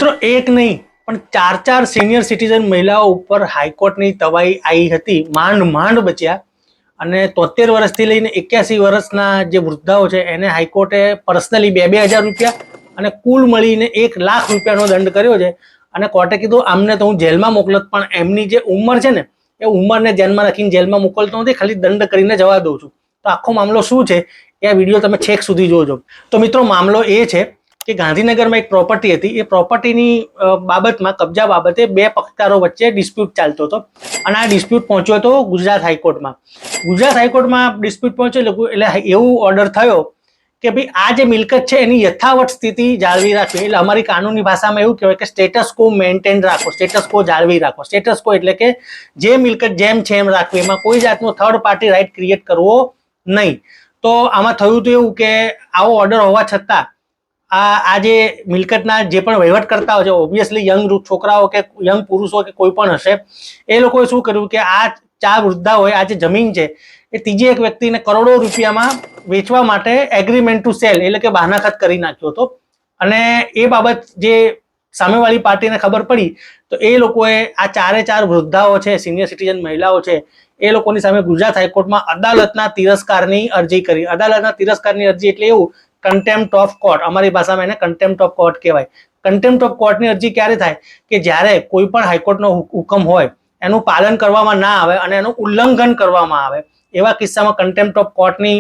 મિત્રો એક નહીં પણ ચાર સિનિયર સિટીઝન મહિલાઓ ઉપર હાઈકોર્ટની તવાઈ આવી હતી, માંડ બચ્યા અને 73 વર્ષથી લઈને 81 વર્ષના જે વૃદ્ધાઓ છે એને હાઈકોર્ટે પર્સનલી 2,000 રૂપિયા અને કુલ મળીને 1 લાખ રૂપિયાનો દંડ કર્યો છે. અને કોર્ટે કીધું આમને તો હું જેલમાં મોકલત, પણ એમની જે ઉંમર છે ને એ ઉંમરને ધ્યાનમાં રાખીને જેલમાં મોકલતો નથી, ખાલી દંડ કરીને જવા દઉં છું. તો આખો મામલો શું છે એ વિડીયો તમે છેક સુધી જોજો. તો મિત્રો મામલો એ છે કે ગાંધીનગરમાં એક પ્રોપર્ટી હતી, એ પ્રોપર્ટીની બાબતમાં કબજા બાબતે બે પક્ષકારો વચ્ચે ડિસ્પ્યુટ ચાલતો હતો અને આ ડિસ્પ્યુટ પહોંચ્યો હતો ગુજરાત હાઈકોર્ટમાં. ગુજરાત હાઈકોર્ટમાં ડિસ્પ્યુટ પહોંચ્યો એટલે એવું ઓર્ડર થયો કે ભાઈ આ જે મિલકત છે એની યથાવત સ્થિતિ જાળવી રાખવી. એટલે અમારી કાનૂની ભાષામાં એવું કહેવાય કે સ્ટેટસ કો મેન્ટેન રાખો, સ્ટેટસ કો જાળવી રાખો. સ્ટેટસ કો એટલે કે જે મિલકત જેમ છે એમ રાખવી, એમાં કોઈ જાતનો થર્ડ પાર્ટી રાઇટ ક્રિએટ કરવો નહીં. તો આમાં થયું તો એવું કે આવો ઓર્ડર હોવા છતાં આ જે મિલકતના જે પણ વહીવટ કરતા હોય છે, ઓબ્વિયસલી યંગ છોકરાઓ કે યંગ પુરુષો કે કોઈ પણ હશે, એ લોકોએ શું કર્યું કે આ 4 વૃદ્ધાઓએ આ જે જમીન છે એ ત્રીજી એક વ્યક્તિને કરોડો રૂપિયામાં વેચવા માટે એગ્રીમેન્ટ ટુ સેલ એટલે કે બહાનાખત કરી નાખ્યો હતો. અને એ બાબત જે સામેવાળી પાર્ટીને ખબર પડી તો એ લોકોએ આ 4 વૃદ્ધાઓ છે, સિનિયર સિટીઝન મહિલાઓ છે, એ લોકોની સામે ગુજરાત હાઈકોર્ટમાં અદાલતના તિરસ્કારની અરજી કરી. અદાલતના તિરસ્કારની અરજી એટલે એવું કન્ટેમ્પ્ટ ઓફ કોર્ટ, અમારી ભાષામાં એને કન્ટેમ્પ્ટ ઓફ કોર્ટ કહેવાય. કન્ટેમ્પ્ટ ઓફ કોર્ટની અરજી ક્યારે થાય કે જ્યારે કોઈ પણ હાઈકોર્ટનો હુકમ હોય એનું પાલન કરવામાં ના આવે અને એનું ઉલ્લંઘન કરવામાં આવે, એવા કિસ્સામાં કન્ટેમ્પ્ટ ઓફ કોર્ટની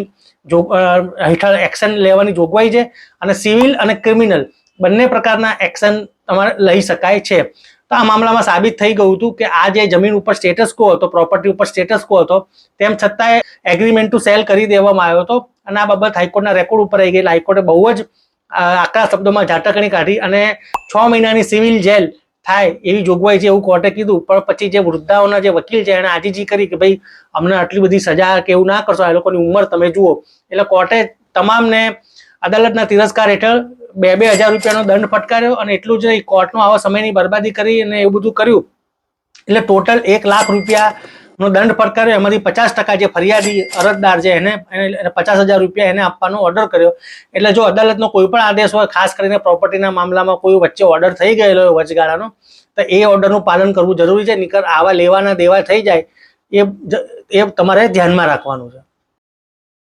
હેઠળ એક્શન લેવાની જોગવાઈ છે. અને સિવિલ અને ક્રિમિનલ બંને પ્રકારના એક્શન તમારે લઈ શકાય છે. તો આ મામલામાં સાબિત થઈ ગયું હતું કે આ જે જમીન ઉપર સ્ટેટસ કો હતો, પ્રોપર્ટી ઉપર સ્ટેટસ કો હતો, તેમ છતાંય એગ્રીમેન્ટ ટુ સેલ કરી દેવામાં આવ્યો હતો. અને આ બાબત હાઈકોર્ટના રેકોર્ડ ઉપર આવી ગયેલા. હાઈકોર્ટે બહુ જ આકરા શબ્દોમાં ઝાટકણી કાઢી અને 6 મહિનાની સિવિલ જેલ થાય એવી જોગવાઈ છે એવું કોર્ટે કીધું. પણ પછી જે વૃદ્ધાઓના જે વકીલ છે એને આજીજી કરી કે ભાઈ અમને આટલી બધી સજા કે એવું ના કરશો, આ લોકોની ઉંમર તમે જુઓ. એટલે કોર્ટે તમામને અદાલતના તિરસ્કાર હેઠળ 2,000 રૂપિયાનો દંડ ફટકાર્યો. અને એટલું જ નહીં, કોર્ટનો આવા સમયની બરબાદી કરી અને એવું બધું કર્યું એટલે ટોટલ 1 લાખ રૂપિયાનો દંડ ફટકાર્યો. એમાંથી 50% જે ફરિયાદી અરજદાર છે એને 50,000 રૂપિયા એને આપવાનો ઓર્ડર કર્યો. એટલે જો અદાલતનો કોઈ પણ આદેશ હોય, ખાસ કરીને પ્રોપર્ટીના મામલામાં કોઈ વચ્ચે ઓર્ડર થઈ ગયેલો હોય વચગાળાનો, તો એ ઓર્ડરનું પાલન કરવું જરૂરી છે. નહીંતર આવા લેવાના દેવા થઈ જાય એ તમારે ધ્યાનમાં રાખવાનું છે.